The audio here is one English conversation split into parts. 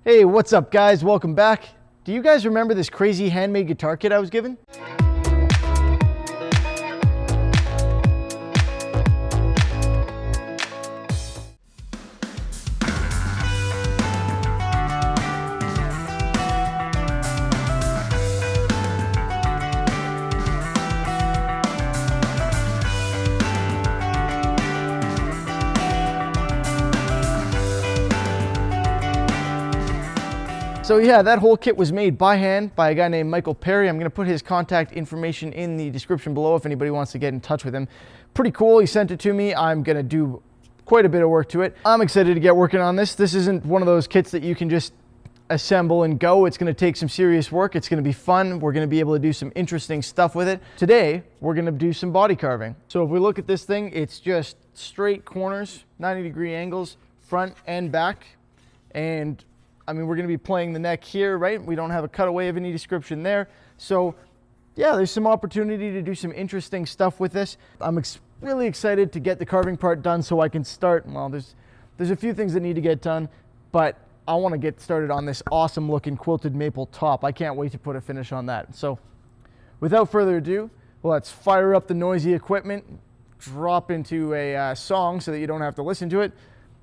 Hey, what's up guys? Welcome back. Do you guys remember this crazy handmade guitar kit I was given? So yeah, that whole kit was made by hand by a guy named Michael Perry. I'm gonna put his contact information in the description below if anybody wants to get in touch with him. Pretty cool, he sent it to me. I'm gonna do quite a bit of work to it. I'm excited to get working on this. This isn't one of those kits that you can just assemble and go. It's gonna take some serious work. It's gonna be fun. We're gonna be able to do some interesting stuff with it. Today, we're gonna do some body carving. So if we look at this thing, it's just straight corners, 90-degree angles, front and back. And I mean, we're gonna be playing the neck here, right? We don't have a cutaway of any description there. So yeah, there's some opportunity to do some interesting stuff with this. I'm really excited to get the carving part done so I can start. Well, there's a few things that need to get done, but I wanna get started on this awesome looking quilted maple top. I can't wait to put a finish on that. So without further ado, let's fire up the noisy equipment, drop into a song so that you don't have to listen to it,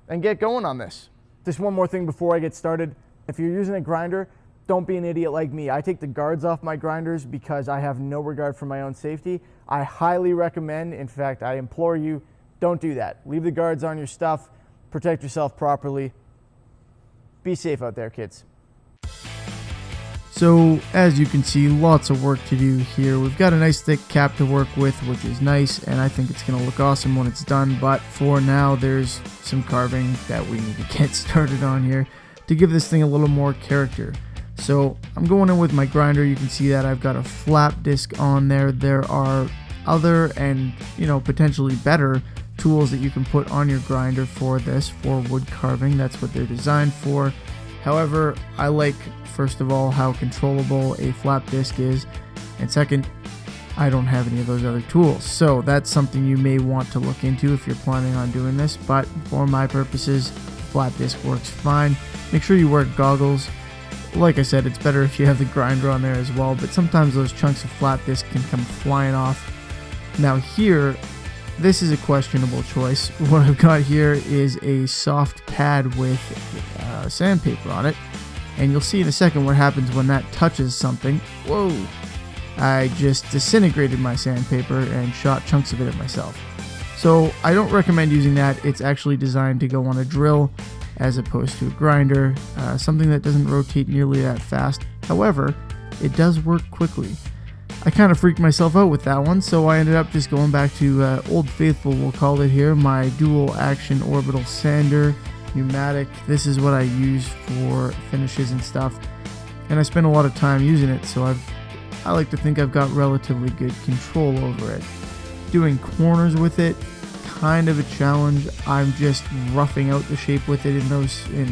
and get going on this. Just one more thing before I get started. If you're using a grinder, don't be an idiot like me. I take the guards off my grinders because I have no regard for my own safety. I highly recommend, in fact, I implore you, don't do that. Leave the guards on your stuff, protect yourself properly. Be safe out there, kids. So as you can see, lots of work to do here. We've got a nice thick cap to work with, which is nice, and I think it's going to look awesome when it's done. But for now, there's some carving that we need to get started on here to give this thing a little more character. So I'm going in with my grinder. You can see that I've got a flap disc on there. There are other and potentially better tools that you can put on your grinder for this, for wood carving. That's what they're designed for. However, I like, first of all, how controllable a flap disc is, and second, I don't have any of those other tools. So that's something you may want to look into if you're planning on doing this, but for my purposes, flap disc works fine. Make sure you wear goggles. Like I said, it's better if you have the grinder on there as well, but sometimes those chunks of flap disc can come flying off. Now here, this is a questionable choice. What I've got here is a soft pad with sandpaper on it, and you'll see in a second what happens when that touches something. Whoa! I just disintegrated my sandpaper and shot chunks of it at myself. So I don't recommend using that. It's actually designed to go on a drill as opposed to a grinder, something that doesn't rotate nearly that fast. However, it does work quickly. I kind of freaked myself out with that one, so I ended up just going back to Old Faithful, we'll call it here, my dual action orbital sander, pneumatic. This is what I use for finishes and stuff, and I spend a lot of time using it, so I like to think I've got relatively good control over it. Doing corners with it, kind of a challenge. I'm just roughing out the shape with it in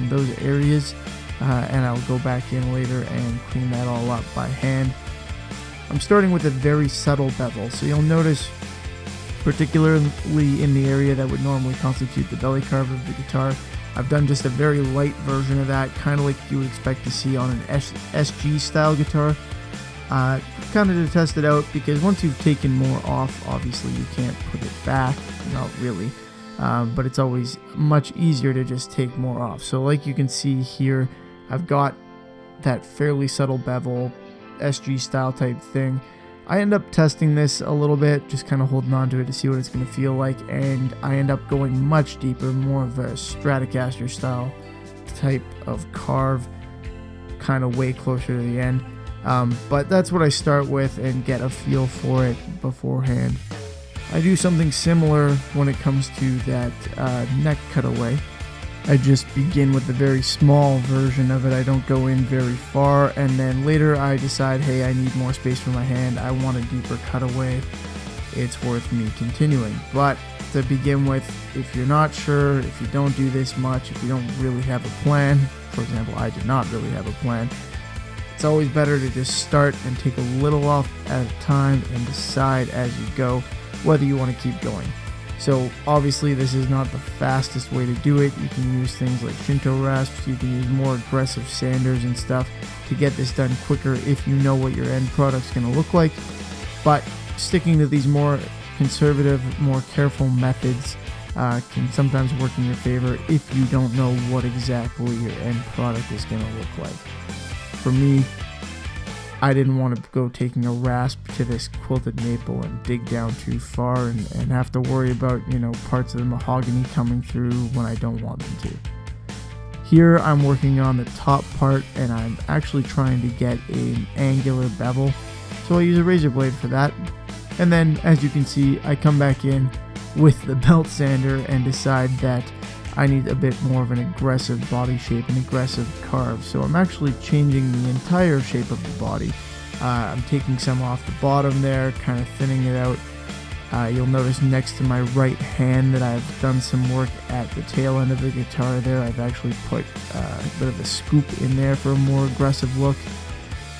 those areas, and I'll go back in later and clean that all up by hand. I'm starting with a very subtle bevel, so you'll notice, particularly in the area that would normally constitute the belly carve of the guitar, I've done just a very light version of that, kind of like you would expect to see on an SG style guitar. Kind of to test it out, because once you've taken more off, obviously you can't put it back, not really, but it's always much easier to just take more off. So like you can see here, I've got that fairly subtle bevel, SG style type thing. I end up testing this a little bit, just kind of holding on to it to see what it's going to feel like, and I end up going much deeper, more of a Stratocaster style type of carve, kind of way closer to the end. But that's what I start with and get a feel for it beforehand. I do something similar when it comes to that neck cutaway. I just begin with a very small version of it. I don't go in very far, and then later I decide, hey, I need more space for my hand. I want a deeper cutaway. It's worth me continuing. But to begin with, if you're not sure, if you don't do this much, if you don't really have a plan, for example, I did not really have a plan, it's always better to just start and take a little off at a time and decide as you go whether you want to keep going. So obviously this is not the fastest way to do it. You can use things like Shinto rasps, you can use more aggressive sanders and stuff to get this done quicker if you know what your end product's going to look like. But sticking to these more conservative, more careful methods can sometimes work in your favor if you don't know what exactly your end product is going to look like. For me, I didn't want to go taking a rasp to this quilted maple and dig down too far and have to worry about, parts of the mahogany coming through when I don't want them to. Here I'm working on the top part and I'm actually trying to get an angular bevel, so I use a razor blade for that. And then, as you can see, I come back in with the belt sander and decide that I need a bit more of an aggressive body shape, an aggressive carve. So I'm actually changing the entire shape of the body. I'm taking some off the bottom there, kind of thinning it out. You'll notice next to my right hand that I've done some work at the tail end of the guitar there. I've actually put a bit of a scoop in there for a more aggressive look.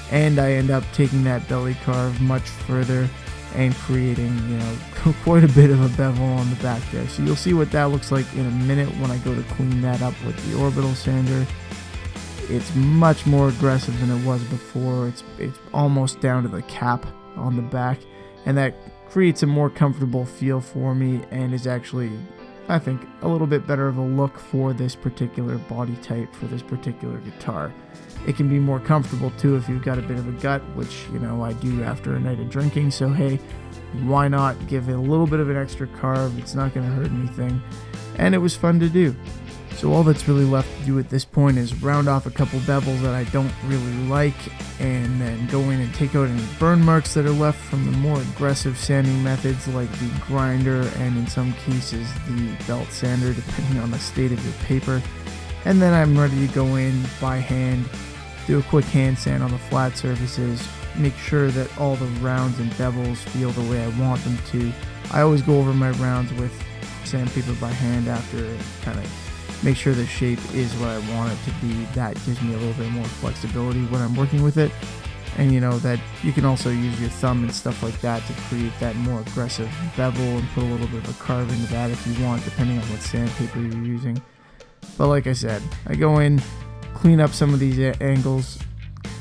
And I end up taking that belly carve much further and creating, quite a bit of a bevel on the back there. So you'll see what that looks like in a minute when I go to clean that up with the orbital sander. It's much more aggressive than it was before. It's almost down to the cap on the back, and that creates a more comfortable feel for me and is actually, I think, a little bit better of a look for this particular body type, for this particular guitar. It can be more comfortable too if you've got a bit of a gut, which, I do after a night of drinking. So hey, why not give it a little bit of an extra carve? It's not going to hurt anything. And it was fun to do. So all that's really left to do at this point is round off a couple bevels that I don't really like, and then go in and take out any burn marks that are left from the more aggressive sanding methods like the grinder and in some cases the belt sander, depending on the state of your paper. And then I'm ready to go in by hand, do a quick hand sand on the flat surfaces, make sure that all the rounds and bevels feel the way I want them to. I always go over my rounds with sandpaper by hand after, kind of make sure the shape is what I want it to be. That gives me a little bit more flexibility when I'm working with it. And that you can also use your thumb and stuff like that to create that more aggressive bevel and put a little bit of a carve into that if you want, depending on what sandpaper you're using. But like I said, I go in, clean up some of these angles,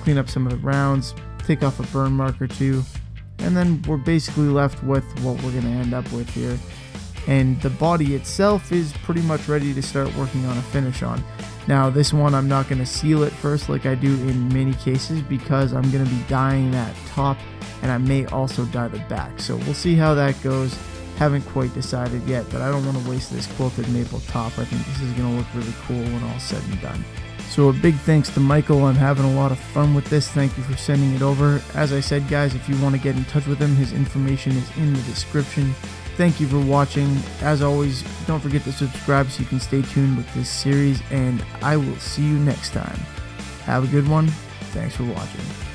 clean up some of the rounds, take off a burn mark or two, and then we're basically left with what we're going to end up with here. And the body itself is pretty much ready to start working on a finish on. Now this one I'm not going to seal it first like I do in many cases, because I'm going to be dyeing that top and I may also dye the back. So we'll see how that goes. Haven't quite decided yet, but I don't want to waste this quilted maple top. I think this is going to look really cool when all said and done. So a big thanks to Michael. I'm having a lot of fun with this. Thank you for sending it over. As I said, guys, if you want to get in touch with him, his information is in the description. Thank you for watching. As always, don't forget to subscribe so you can stay tuned with this series, and I will see you next time. Have a good one. Thanks for watching.